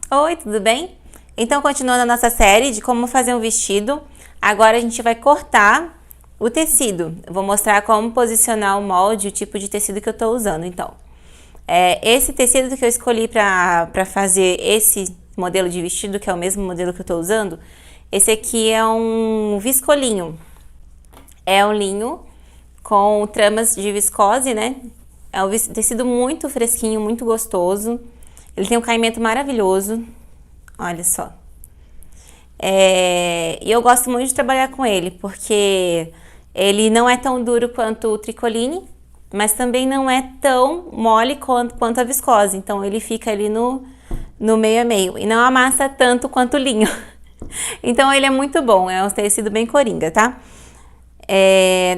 Oi, tudo bem? Então, continuando a nossa série de como fazer um vestido, agora a gente vai cortar o tecido. Eu vou mostrar como posicionar o molde, o tipo de tecido que eu tô usando, então. Esse tecido que eu escolhi para fazer esse modelo de vestido, que é o mesmo modelo que eu tô usando, esse aqui é um viscolinho. É um linho com tramas de viscose, né? É um tecido muito fresquinho, muito gostoso. Ele tem um caimento maravilhoso. Olha só. E eu gosto muito de trabalhar com ele, porque ele não é tão duro quanto o tricoline, mas também não é tão mole quanto a viscose. Então ele fica ali no meio a meio. E não amassa tanto quanto o linho. Então ele é muito bom, é um tecido bem coringa, tá?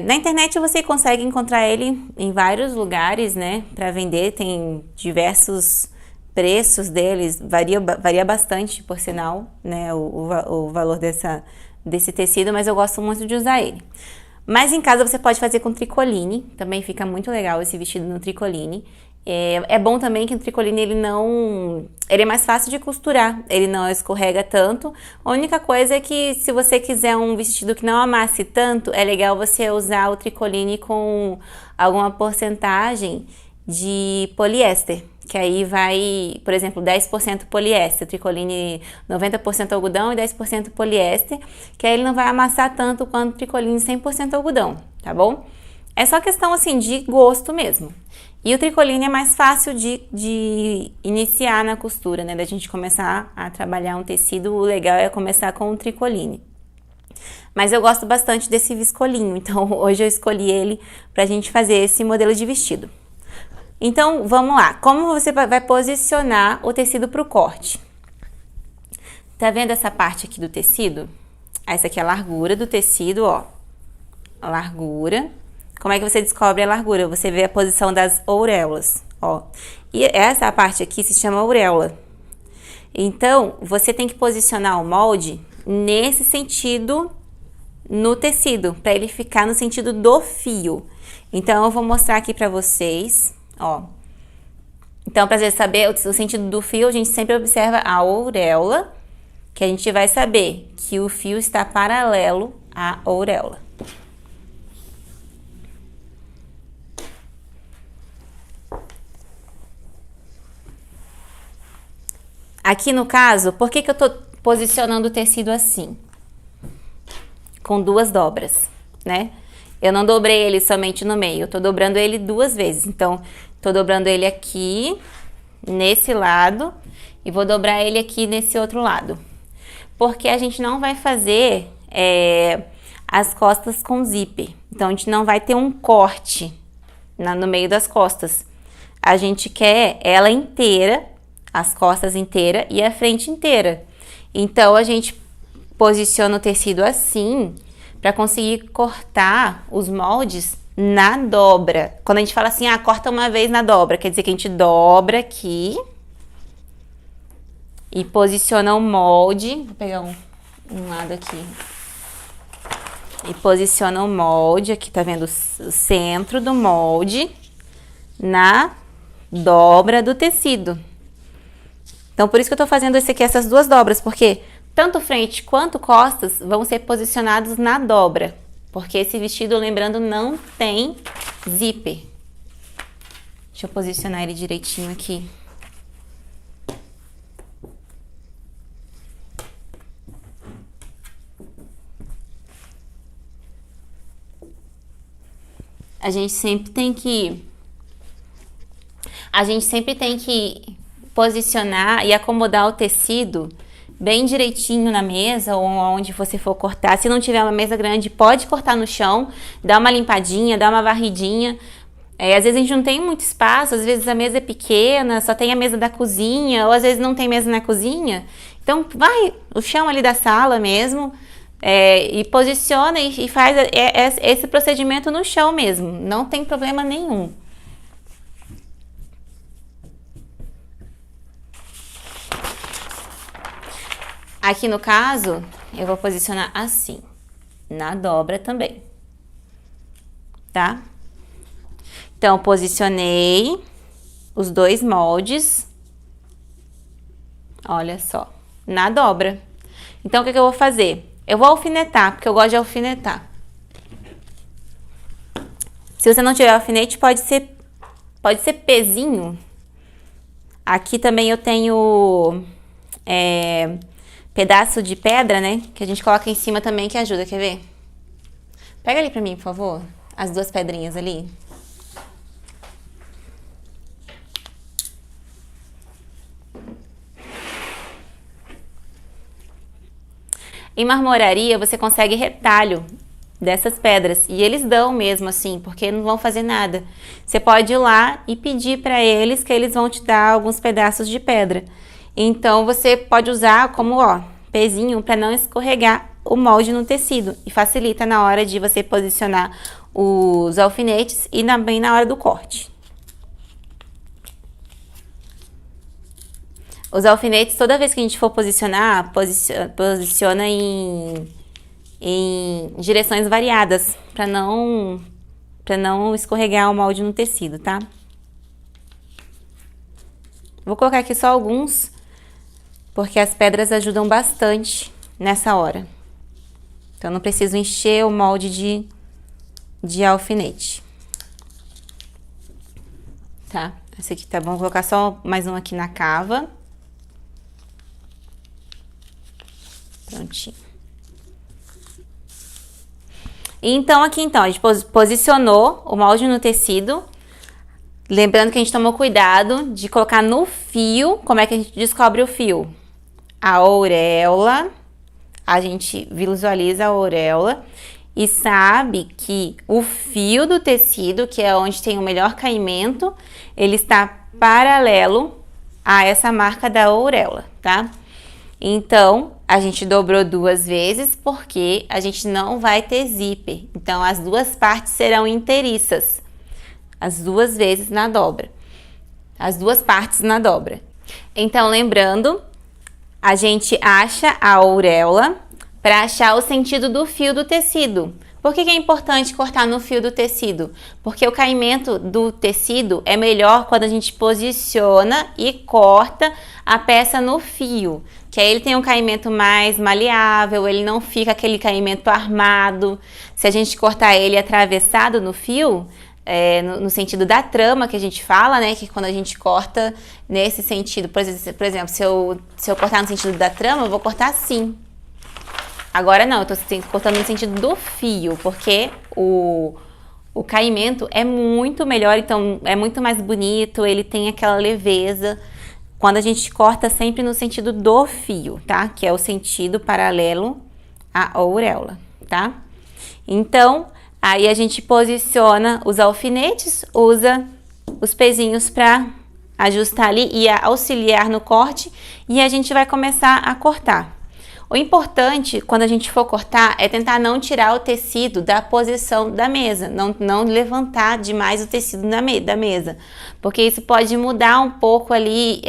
Na internet você consegue encontrar ele em vários lugares, né, para vender. Tem diversos preços deles, varia bastante, por sinal, né, o valor desse tecido, mas eu gosto muito de usar ele. Mas em casa você pode fazer com tricoline, também fica muito legal esse vestido no tricoline. É bom também que o tricoline ele é mais fácil de costurar, ele não escorrega tanto. A única coisa é que se você quiser um vestido que não amasse tanto, é legal você usar o tricoline com alguma porcentagem de poliéster, que aí vai, por exemplo, 10% poliéster, tricoline 90% algodão e 10% poliéster, que aí ele não vai amassar tanto quanto o tricoline 100% algodão, tá bom? É só questão assim de gosto mesmo. E o tricoline é mais fácil de iniciar na costura, né? Da gente começar a trabalhar um tecido, o legal é começar com o tricoline. Mas eu gosto bastante desse viscolinho, então hoje eu escolhi ele pra gente fazer esse modelo de vestido. Então, vamos lá. Como você vai posicionar o tecido pro corte? Tá vendo essa parte aqui do tecido? Essa aqui é a largura do tecido, ó. A largura. Como é que você descobre a largura? Você vê a posição das auréolas, ó. E essa parte aqui se chama auréola. Então, você tem que posicionar o molde nesse sentido no tecido, para ele ficar no sentido do fio. Então, eu vou mostrar aqui para vocês, ó. Então, para saber o sentido do fio, a gente sempre observa a auréola, que a gente vai saber que o fio está paralelo à auréola. Aqui no caso, por que eu tô posicionando o tecido assim? Com duas dobras, né? Eu não dobrei ele somente no meio, eu tô dobrando ele duas vezes. Então, tô dobrando ele aqui, nesse lado, e vou dobrar ele aqui nesse outro lado. Porque a gente não vai fazer as costas com zíper. Então, a gente não vai ter um corte no meio das costas. A gente quer ela inteira, as costas inteiras e a frente inteira. Então, a gente posiciona o tecido assim para conseguir cortar os moldes na dobra. Quando a gente fala assim, corta uma vez na dobra, quer dizer que a gente dobra aqui e posiciona o molde. Vou pegar um lado aqui. E posiciona o molde, aqui tá vendo o centro do molde na dobra do tecido. Então, por isso que eu tô fazendo essas duas dobras, porque tanto frente quanto costas vão ser posicionados na dobra. Porque esse vestido, lembrando, não tem zíper. Deixa eu posicionar ele direitinho aqui. A gente sempre tem que posicionar e acomodar o tecido bem direitinho na mesa ou onde você for cortar. Se não tiver uma mesa grande, pode cortar no chão, dá uma limpadinha, dá uma varridinha. Às vezes a gente não tem muito espaço, às vezes a mesa é pequena, só tem a mesa da cozinha, ou às vezes não tem mesa na cozinha. Então, vai o chão ali da sala mesmo, e posiciona e faz esse procedimento no chão mesmo, não tem problema nenhum. Aqui no caso, eu vou posicionar assim, na dobra também, tá? Então, posicionei os dois moldes, Olha só, na dobra. Então, o que eu vou fazer? Eu vou alfinetar, porque eu gosto de alfinetar. Se você não tiver alfinete, pode ser pezinho. Aqui também eu tenho pedaço de pedra, né? Que a gente coloca em cima também, que ajuda, quer ver? Pega ali pra mim, por favor, as duas pedrinhas ali. Em marmoraria, você consegue retalho dessas pedras. E eles dão mesmo assim, porque não vão fazer nada. Você pode ir lá e pedir para eles que eles vão te dar alguns pedaços de pedra. Então, você pode usar como, ó, pezinho para não escorregar o molde no tecido. E facilita na hora de você posicionar os alfinetes e também na hora do corte. Os alfinetes, toda vez que a gente for posicionar, posiciona em direções variadas, para não escorregar o molde no tecido, tá? Vou colocar aqui só alguns, porque as pedras ajudam bastante nessa hora. Então, não preciso encher o molde de alfinete. Tá? Esse aqui tá bom, vou colocar só mais um aqui na cava. Prontinho. Então, aqui então, a gente posicionou o molde no tecido. Lembrando que a gente tomou cuidado de colocar no fio. Como é que a gente descobre o fio? A auréola. A gente visualiza a auréola e sabe que o fio do tecido, que é onde tem o melhor caimento, ele está paralelo a essa marca da auréola, tá? Então, a gente dobrou 2 vezes porque a gente não vai ter zíper. Então, as 2 partes serão inteiriças. As 2 vezes na dobra. As 2 partes na dobra. Então, lembrando, a gente acha a auréola para achar o sentido do fio do tecido. Por que é importante cortar no fio do tecido? Porque o caimento do tecido é melhor quando a gente posiciona e corta a peça no fio. Que aí ele tem um caimento mais maleável, ele não fica aquele caimento armado. Se a gente cortar ele atravessado no fio, no sentido da trama que a gente fala, né? Que quando a gente corta nesse sentido, por exemplo, se eu cortar no sentido da trama, eu vou cortar assim. Agora não, eu tô cortando no sentido do fio, porque o caimento é muito melhor, então é muito mais bonito, ele tem aquela leveza. Quando a gente corta sempre no sentido do fio, tá? Que é o sentido paralelo à auréola, tá? Então, aí a gente posiciona os alfinetes, usa os pezinhos para ajustar ali e auxiliar no corte, e a gente vai começar a cortar. O importante, quando a gente for cortar, é tentar não tirar o tecido da posição da mesa, não levantar demais o tecido da mesa, porque isso pode mudar um pouco ali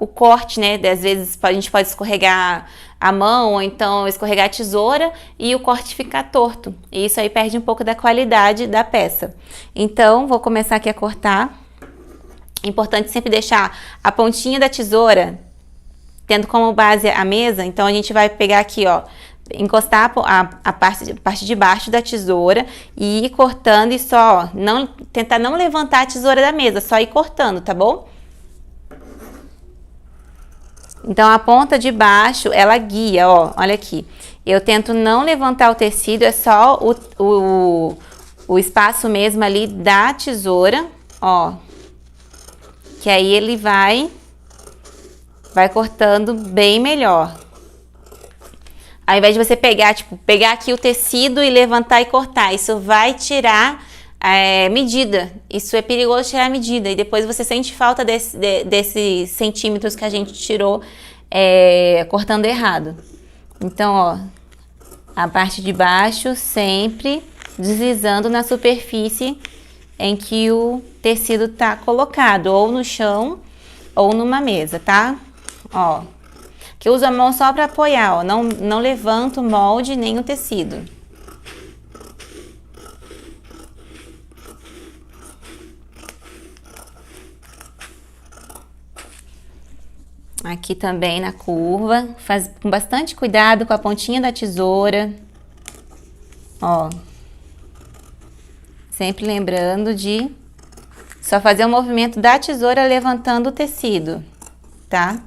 o corte, né? Às vezes a gente pode escorregar a mão ou então escorregar a tesoura e o corte fica torto. E isso aí perde um pouco da qualidade da peça. Então, vou começar aqui a cortar. É importante sempre deixar a pontinha da tesoura tendo como base a mesa, então a gente vai pegar aqui, ó, encostar a parte de baixo da tesoura e ir cortando e só, tentar não levantar a tesoura da mesa, só ir cortando, tá bom? Então, a ponta de baixo, ela guia, ó, olha aqui. Eu tento não levantar o tecido, é só o espaço mesmo ali da tesoura, ó. Que aí ele vai cortando bem melhor. Ao invés de você pegar aqui o tecido e levantar e cortar, isso vai tirar medida. Isso é perigoso tirar medida. E depois você sente falta desses centímetros que a gente tirou cortando errado. Então, ó, a parte de baixo sempre deslizando na superfície em que o tecido tá colocado, ou no chão, ou numa mesa, tá? Ó, que eu uso a mão só para apoiar, ó, não levanto o molde nem o tecido. Aqui também na curva, faz com bastante cuidado com a pontinha da tesoura, ó. Sempre lembrando de só fazer o movimento da tesoura levantando o tecido, tá?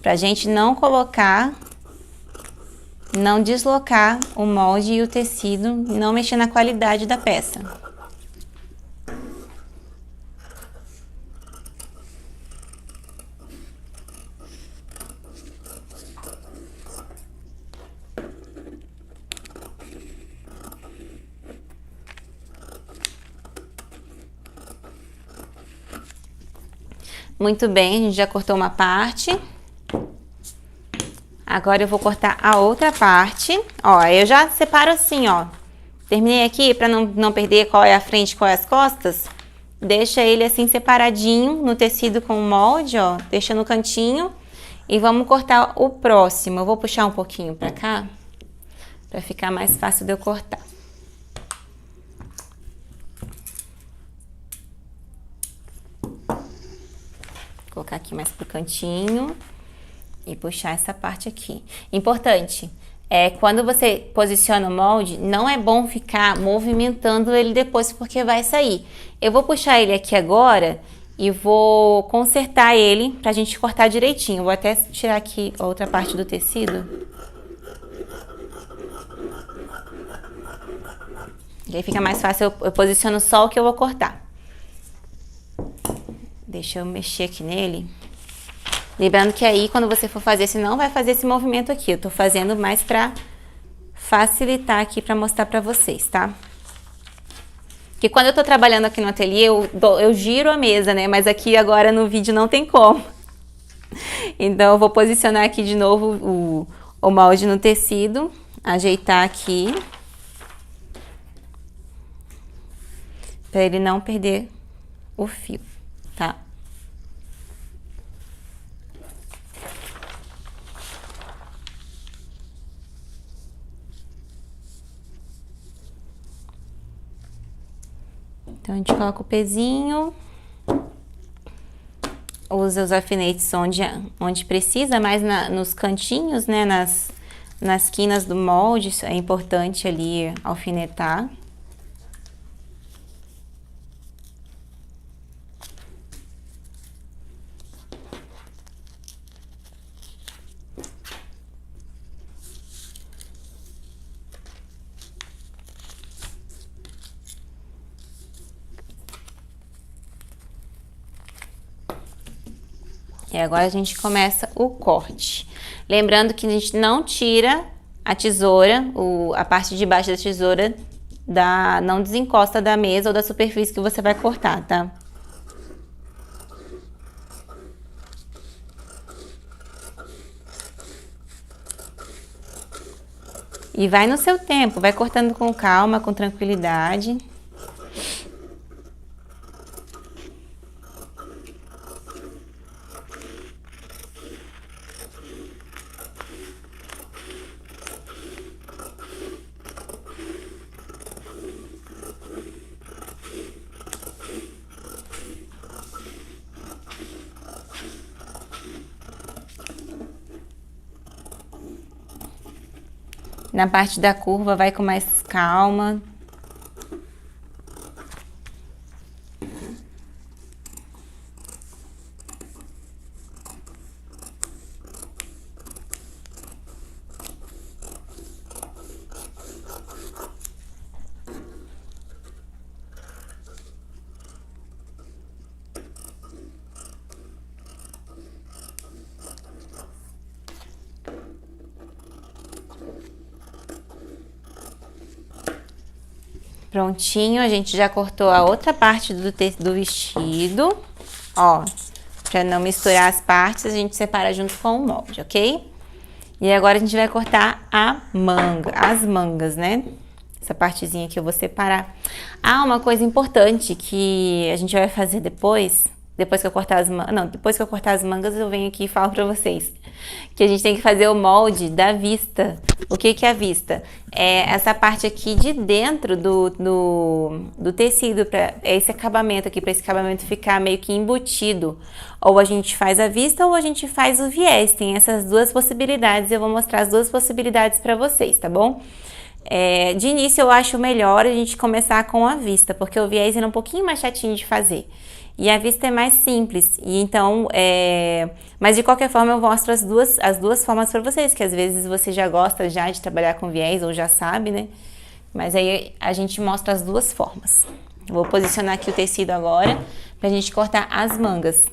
Pra gente não colocar, não deslocar o molde e o tecido, não mexer na qualidade da peça. Muito bem, a gente já cortou uma parte. Agora eu vou cortar a outra parte. Ó, eu já separo assim, ó. Terminei aqui, pra não perder qual é a frente e qual é as costas. Deixa ele assim separadinho no tecido com o molde, ó. Deixa no cantinho. E vamos cortar o próximo. Eu vou puxar um pouquinho pra cá, pra ficar mais fácil de eu cortar. Colocar aqui mais pro cantinho e puxar essa parte aqui. Importante, quando você posiciona o molde, não é bom ficar movimentando ele depois porque vai sair. Eu vou puxar ele aqui agora e vou consertar ele pra gente cortar direitinho. Vou até tirar aqui a outra parte do tecido. E aí fica mais fácil, eu posiciono só o que eu vou cortar. Deixa eu mexer aqui nele. Lembrando que aí, quando você for fazer, você não vai fazer esse movimento aqui. Eu tô fazendo mais pra facilitar aqui, pra mostrar pra vocês, tá? Porque quando eu tô trabalhando aqui no ateliê, eu giro a mesa, né? Mas aqui agora no vídeo não tem como. Então, eu vou posicionar aqui de novo o molde no tecido. Ajeitar aqui. Pra ele não perder o fio, tá? Então, a gente coloca o pezinho, usa os alfinetes onde precisa, mais nos cantinhos, né, nas quinas do molde, isso é importante ali alfinetar. E agora a gente começa o corte. Lembrando que a gente não tira a tesoura, a parte de baixo da tesoura, não desencosta da mesa ou da superfície que você vai cortar, tá? E vai no seu tempo, vai cortando com calma, com tranquilidade. Na parte da curva vai com mais calma. Prontinho, a gente já cortou a outra parte do vestido, ó, pra não misturar as partes, a gente separa junto com o molde, ok? E agora a gente vai cortar as mangas, né? Essa partezinha aqui eu vou separar. Ah, uma coisa importante que a gente vai fazer depois que eu cortar as mangas, eu venho aqui e falo pra vocês. que a gente tem que fazer o molde da vista. O que que é a vista? É essa parte aqui de dentro do tecido, para esse acabamento aqui, para esse acabamento ficar meio que embutido. Ou a gente faz a vista ou a gente faz o viés. Tem essas duas possibilidades, eu vou mostrar as duas possibilidades para vocês, tá bom? De início eu acho melhor a gente começar com a vista, porque o viés é um pouquinho mais chatinho de fazer. E a vista é mais simples, e então, mas de qualquer forma eu mostro as duas formas para vocês, que às vezes você já gosta já de trabalhar com viés ou já sabe, né? Mas aí a gente mostra as duas formas. Vou posicionar aqui o tecido agora pra gente cortar as mangas.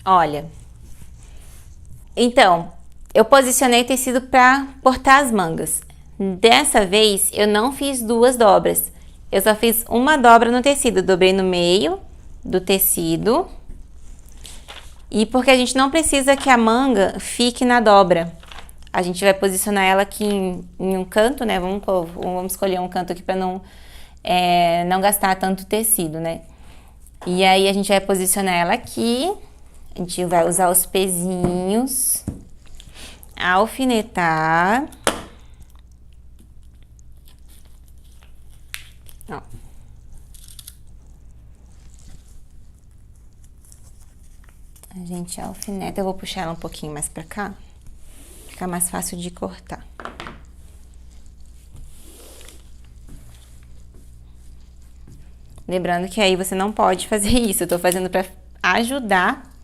Olha, então, eu posicionei o tecido para cortar as mangas. Dessa vez, eu não fiz duas dobras. Eu só fiz uma dobra no tecido. Dobrei no meio do tecido. E porque a gente não precisa que a manga fique na dobra. A gente vai posicionar ela aqui em um canto, né? Vamos escolher um canto aqui para não gastar tanto tecido, né? E aí, a gente vai posicionar ela aqui. A gente vai usar os pezinhos, alfinetar. Ó. A gente alfineta. Eu vou puxar ela um pouquinho mais pra cá, fica mais fácil de cortar. Lembrando que aí você não pode fazer isso, eu tô fazendo pra ajudar,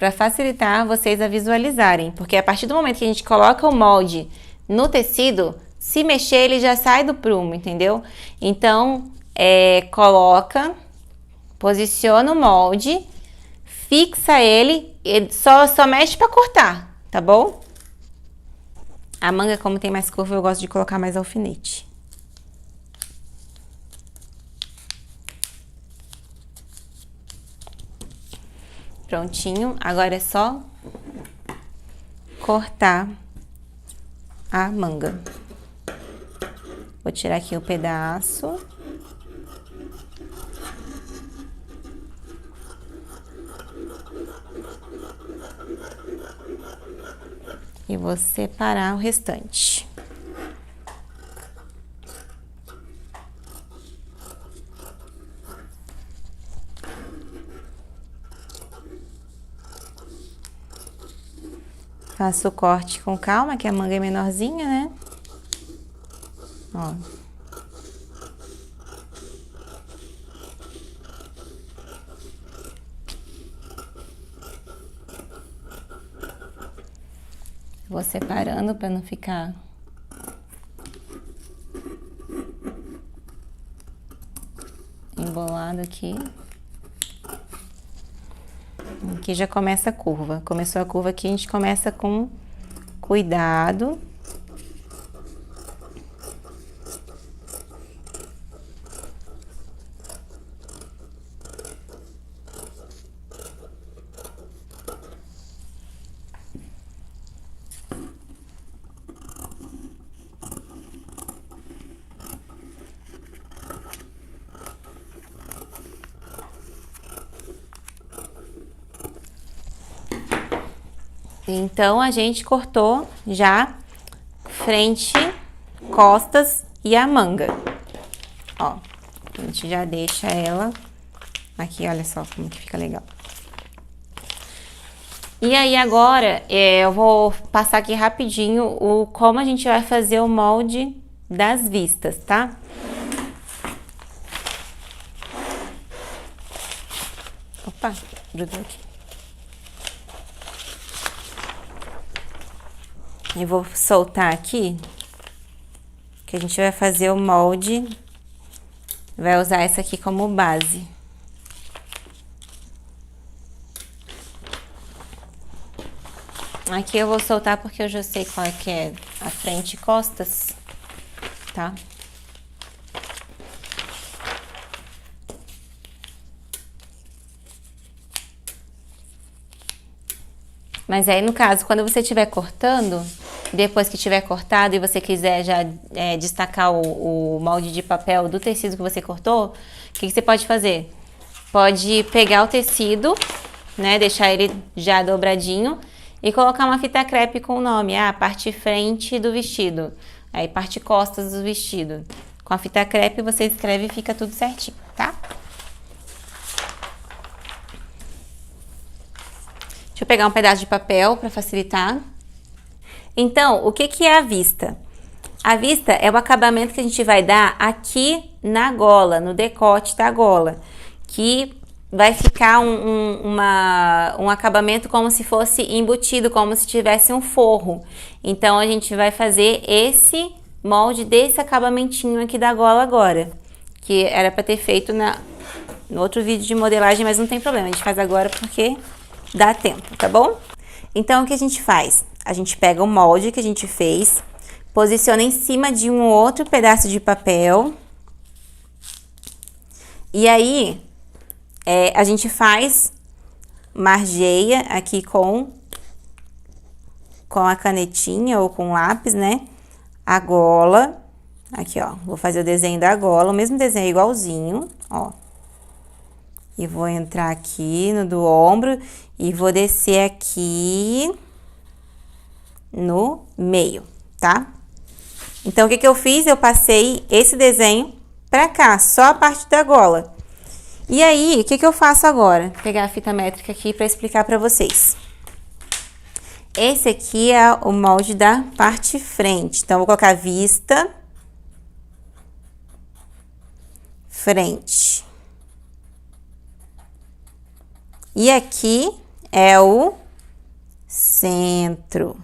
para facilitar vocês a visualizarem, porque a partir do momento que a gente coloca o molde no tecido, se mexer ele já sai do prumo, entendeu? Então, posiciona o molde, fixa ele e só mexe para cortar, tá bom? A manga, como tem mais curva, eu gosto de colocar mais alfinete. Prontinho, agora é só cortar a manga. Vou tirar aqui o pedaço. E vou separar o restante. Faço o corte com calma, que a manga é menorzinha, né? Ó. Vou separando para não ficar embolado aqui. Aqui já começa a curva. Começou a curva aqui, a gente começa com cuidado. Então, a gente cortou já frente, costas e a manga. Ó, a gente já deixa ela aqui, olha só como que fica legal. E aí, agora, eu vou passar aqui rapidinho como a gente vai fazer o molde das vistas, tá? Opa, grudou aqui. Eu vou soltar aqui, que a gente vai fazer o molde, vai usar essa aqui como base. Aqui eu vou soltar porque eu já sei qual é que é a frente e costas, tá? Mas aí, no caso, quando você estiver cortando, depois que tiver cortado e você quiser já destacar o molde de papel do tecido que você cortou, o que você pode fazer? Pode pegar o tecido, né, deixar ele já dobradinho e colocar uma fita crepe com o nome, parte frente do vestido, aí parte costas do vestido. Com a fita crepe você escreve e fica tudo certinho, tá? Deixa eu pegar um pedaço de papel para facilitar. Então, o que é a vista? A vista é o acabamento que a gente vai dar aqui na gola, no decote da gola, que vai ficar um acabamento como se fosse embutido, como se tivesse um forro. Então, a gente vai fazer esse molde desse acabamentinho aqui da gola agora, que era para ter feito no outro vídeo de modelagem, mas não tem problema, a gente faz agora porque dá tempo, tá bom? Então, o que a gente faz? A gente pega o molde que a gente fez, posiciona em cima de um outro pedaço de papel, e aí a gente margeia aqui com a canetinha ou com lápis, né? A gola, aqui ó, vou fazer o desenho da gola, o mesmo desenho igualzinho, ó. E vou entrar aqui no do ombro e vou descer aqui no meio, tá? Então, o que eu fiz? Eu passei esse desenho pra cá, só a parte da gola. E aí, o que eu faço agora? Vou pegar a fita métrica aqui pra explicar pra vocês. Esse aqui é o molde da parte frente. Então, eu vou colocar vista, frente. E aqui é o centro-frente,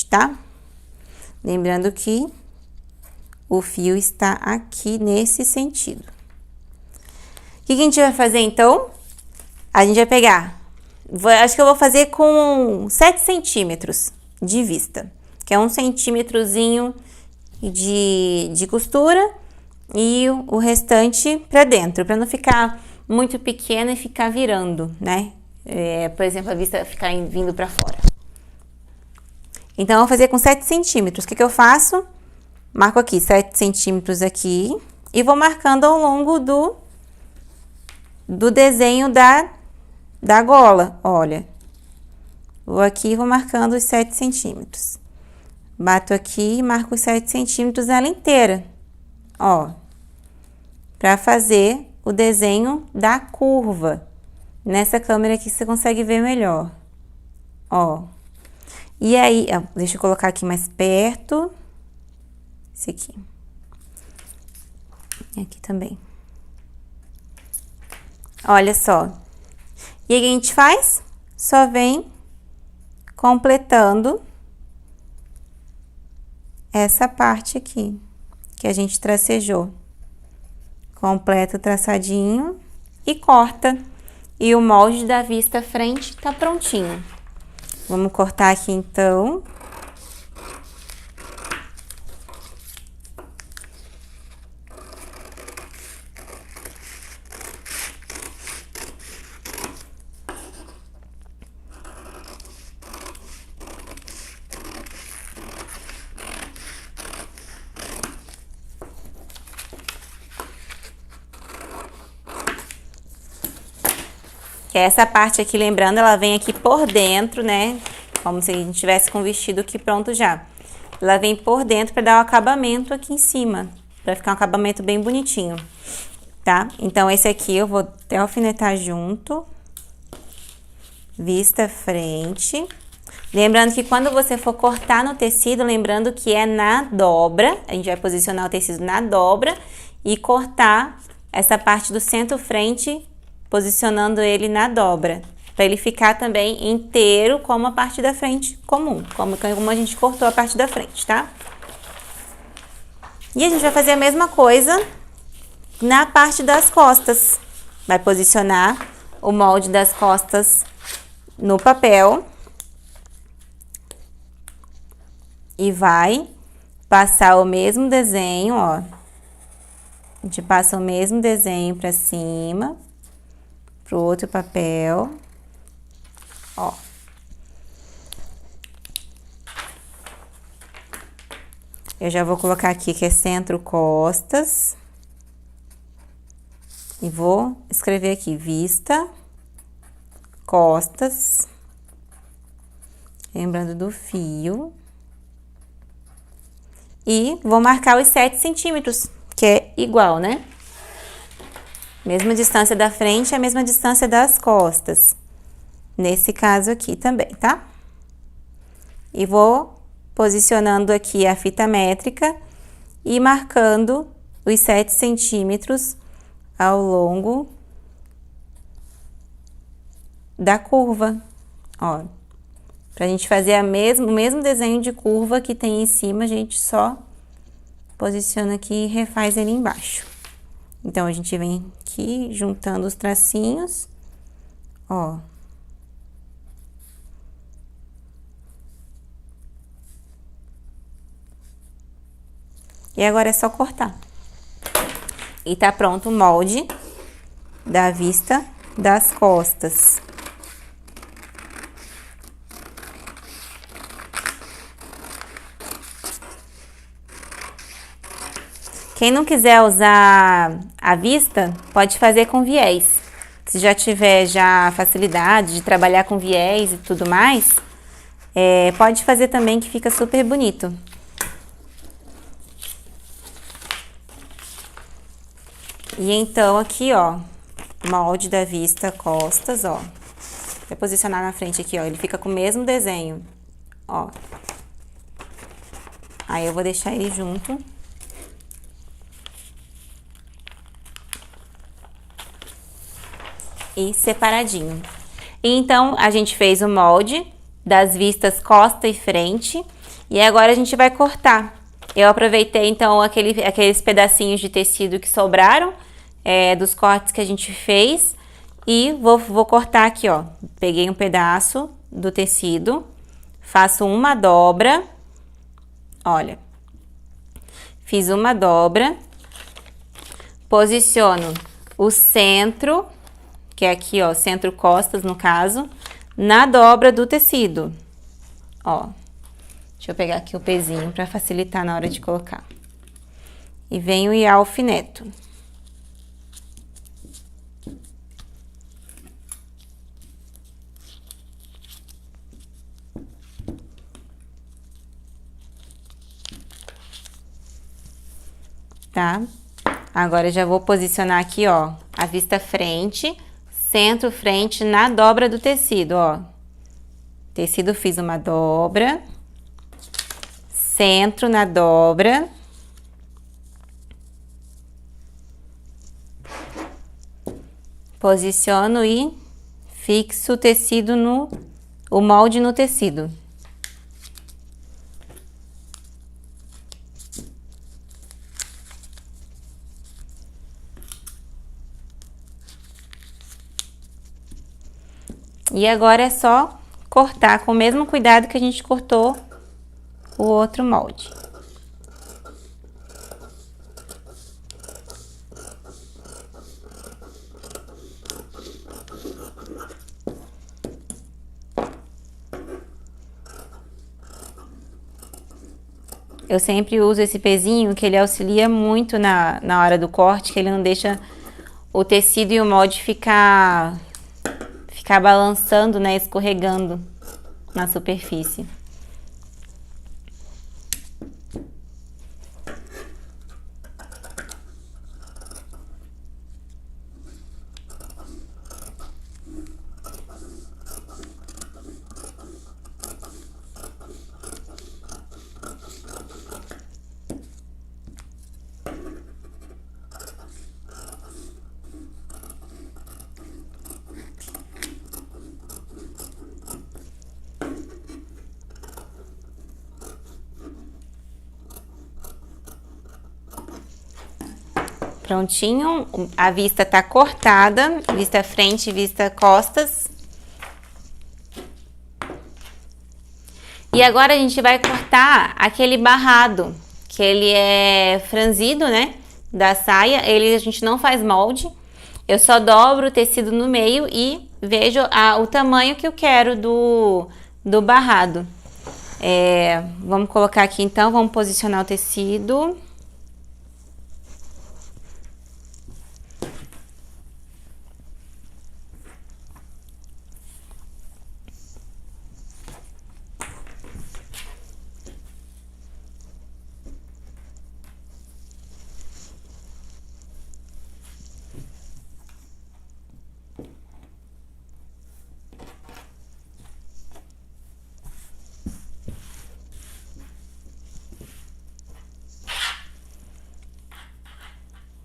tá? Lembrando que o fio está aqui nesse sentido. O que a gente vai fazer, então? A gente vai pegar, acho que eu vou fazer com 7 centímetros de vista, que é 1 centímetrozinho de costura e o restante pra dentro, pra não ficar muito pequena e ficar virando, né? Por exemplo, a vista ficar vindo pra fora. Então, eu vou fazer com 7 centímetros. O que eu faço? Marco aqui 7 centímetros aqui e vou marcando ao longo do desenho da gola. Olha, vou aqui e vou marcando os 7 centímetros. Bato aqui e marco os 7 centímetros ela inteira, ó, pra fazer o desenho da curva. Nessa câmera aqui você consegue ver melhor, ó. E aí, deixa eu colocar aqui mais perto. Esse aqui. E aqui também. Olha só. E aí, o que a gente faz? Só vem completando essa parte aqui, que a gente tracejou. Completa o traçadinho e corta. E o molde da vista frente tá prontinho. Vamos cortar aqui, então. Que essa parte aqui, lembrando, ela vem aqui por dentro, né? Como se a gente tivesse com o vestido aqui pronto já. Ela vem por dentro para dar o acabamento aqui em cima, para ficar um acabamento bem bonitinho, tá? Então, esse aqui eu vou até alfinetar junto. Vista frente. Lembrando que quando você for cortar no tecido, lembrando que é na dobra, a gente vai posicionar o tecido na dobra e cortar essa parte do centro-frente, posicionando ele na dobra, para ele ficar também inteiro como a parte da frente comum, como a gente cortou a parte da frente, tá? E a gente vai fazer a mesma coisa na parte das costas. Vai posicionar o molde das costas no papel e vai passar o mesmo desenho, ó. A gente passa o mesmo desenho pra cima, pro outro papel, ó. Eu já vou colocar aqui que é centro, costas. E vou escrever aqui, vista, costas. Lembrando do fio. E vou marcar os 7 centímetros, que é igual, né? Mesma distância da frente, a mesma distância das costas. Nesse caso aqui também, tá? E vou posicionando aqui a fita métrica e marcando os 7 centímetros ao longo da curva, ó. Pra gente fazer o mesmo desenho de curva que tem em cima, a gente só posiciona aqui e refaz ele embaixo. Então, a gente vem aqui juntando os tracinhos, ó. E agora é só cortar. E tá pronto o molde da vista das costas. Quem não quiser usar a vista, pode fazer com viés. Se já tiver facilidade de trabalhar com viés e tudo mais, pode fazer também que fica super bonito. E então aqui, ó, molde da vista costas, ó. Vou posicionar na frente aqui, ó, ele fica com o mesmo desenho, ó. Aí eu vou deixar ele junto. E separadinho. E então, a gente fez o molde das vistas costa e frente. E agora a gente vai cortar. Eu aproveitei, então, aqueles pedacinhos de tecido que sobraram, dos cortes que a gente fez. E vou cortar aqui, ó. Peguei um pedaço do tecido, faço uma dobra. Olha. Fiz uma dobra. Posiciono o centro, que é aqui, ó, centro costas, no caso, na dobra do tecido. Ó, deixa eu pegar aqui o pezinho para facilitar na hora de colocar. E venho e alfineto. Tá? Agora eu já vou posicionar aqui, ó, a vista frente, centro, frente, na dobra do tecido, ó. Tecido, fiz uma dobra, centro na dobra. Posiciono e fixo o tecido o molde no tecido. E agora é só cortar com o mesmo cuidado que a gente cortou o outro molde. Eu sempre uso esse pezinho, que ele auxilia muito na hora do corte, que ele não deixa o tecido e o molde ficar balançando, né, escorregando na superfície. Prontinho, a vista tá cortada, vista frente, vista costas. E agora a gente vai cortar aquele barrado, que ele é franzido, né, da saia. A gente não faz molde, eu só dobro o tecido no meio e vejo o tamanho que eu quero do barrado. Vamos colocar aqui então, vamos posicionar o tecido.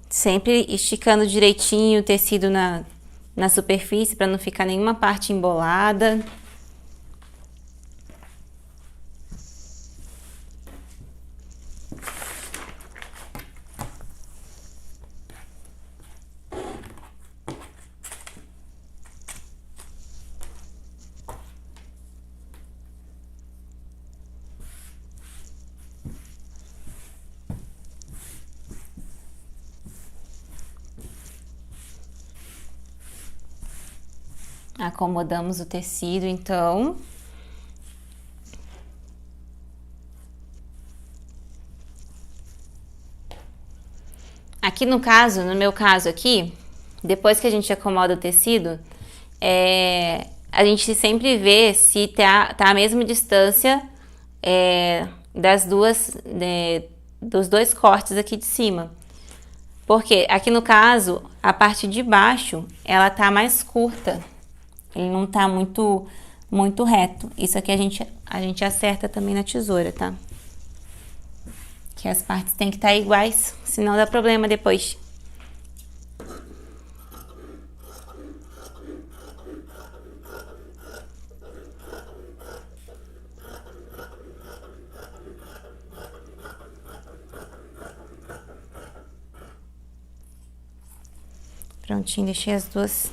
Sempre esticando direitinho o tecido na superfície para não ficar nenhuma parte embolada. Acomodamos o tecido, então. Aqui no caso, no meu caso aqui, depois que a gente acomoda o tecido, a gente sempre vê se tá a mesma distância dos dois cortes aqui de cima. Porque aqui no caso, a parte de baixo, ela tá mais curta. Ele não tá muito reto. Isso aqui a gente acerta também na tesoura, tá? Que as partes têm que estar iguais, senão dá problema depois. Prontinho, deixei as duas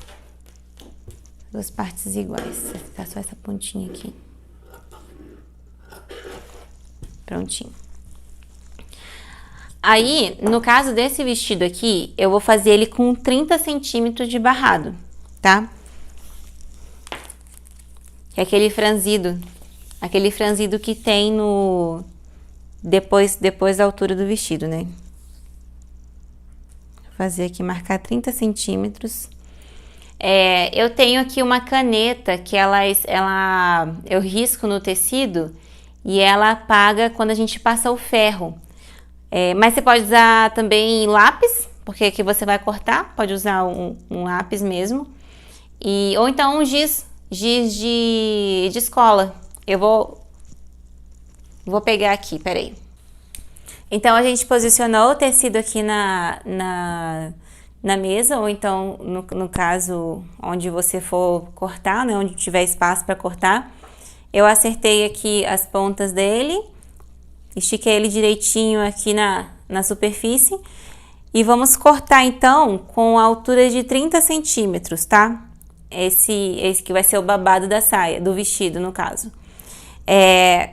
partes iguais. Vou ficar só essa pontinha aqui. Prontinho. Aí, no caso desse vestido aqui, eu vou fazer ele com 30 centímetros de barrado, tá? Que é aquele franzido que tem no... Depois da altura do vestido, né? Vou fazer aqui, marcar 30 centímetros. Eu tenho aqui uma caneta que eu risco no tecido e ela apaga quando a gente passa o ferro. Mas você pode usar também lápis, porque aqui você vai cortar, pode usar um lápis mesmo. Ou então um giz de escola. Eu vou pegar aqui, peraí. Então, a gente posicionou o tecido aqui na mesa, ou então, no caso, onde você for cortar, né, onde tiver espaço para cortar. Eu acertei aqui as pontas dele, estiquei ele direitinho aqui na superfície. E vamos cortar, então, com a altura de 30 centímetros, tá? Esse que vai ser o babado da saia, do vestido, no caso.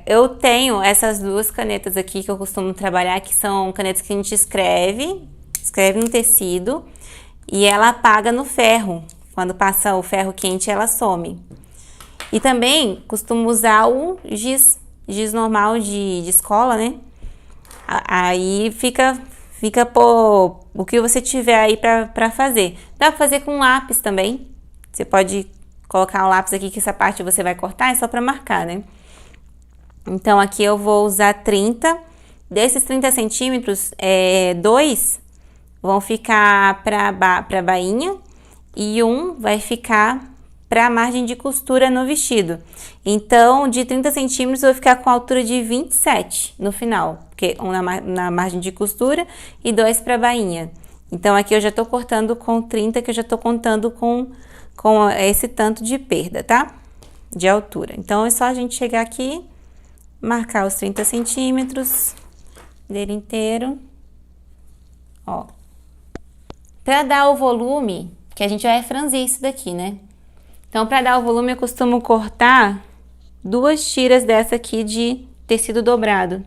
Eu tenho essas duas canetas aqui que eu costumo trabalhar, que são canetas que a gente escreve no tecido e ela apaga no ferro. Quando passa o ferro quente, ela some. E também costumo usar o giz normal de escola, né? Aí fica por o que você tiver aí pra fazer. Dá pra fazer com lápis também. Você pode colocar um lápis aqui, que essa parte você vai cortar, é só pra marcar, né? Então, aqui eu vou usar 30. Desses 30 centímetros, 2 vão ficar pra bainha e 1 vai ficar pra margem de costura no vestido. Então, de 30 centímetros, eu vou ficar com a altura de 27 no final, porque 1 na margem de costura e 2 pra bainha. Então, aqui eu já tô cortando com 30, que eu já tô contando com esse tanto de perda, tá? De altura. Então, é só a gente chegar aqui, marcar os 30 centímetros dele inteiro, ó. Pra dar o volume, que a gente vai franzir isso daqui, né? Então, pra dar o volume, eu costumo cortar 2 tiras dessa aqui de tecido dobrado,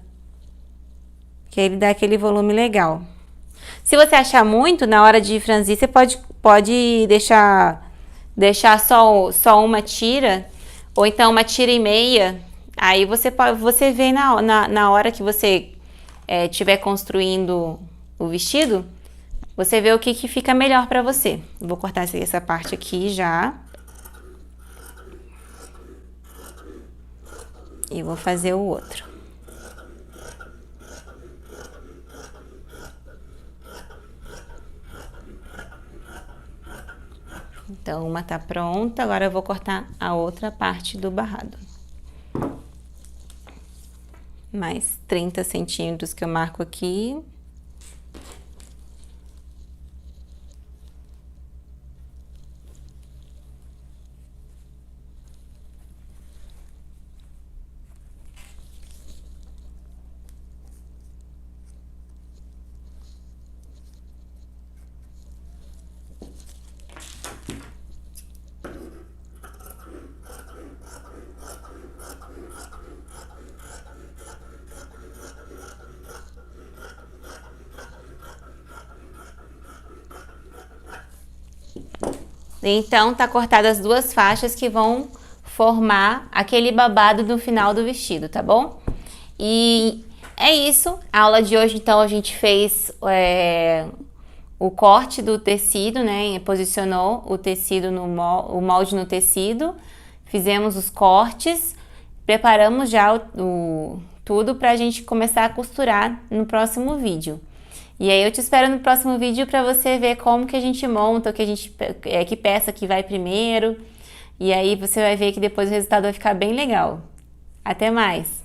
que ele dá aquele volume legal. Se você achar muito, na hora de franzir, você pode deixar só uma tira, ou então uma tira e meia. Aí você vê na hora que você estiver construindo o vestido, você vê o que fica melhor pra você. Vou cortar essa parte aqui já. E vou fazer o outro. Então, uma tá pronta, agora eu vou cortar a outra parte do barrado. Mais 30 centímetros que eu marco aqui. Então, tá cortadas as duas faixas que vão formar aquele babado no final do vestido, tá bom? E é isso. A aula de hoje, então, a gente fez o corte do tecido, né? Posicionou o tecido o molde no tecido. Fizemos os cortes. Preparamos já tudo pra gente começar a costurar no próximo vídeo. E aí eu te espero no próximo vídeo para você ver como que a gente monta, que peça que vai primeiro. E aí você vai ver que depois o resultado vai ficar bem legal. Até mais!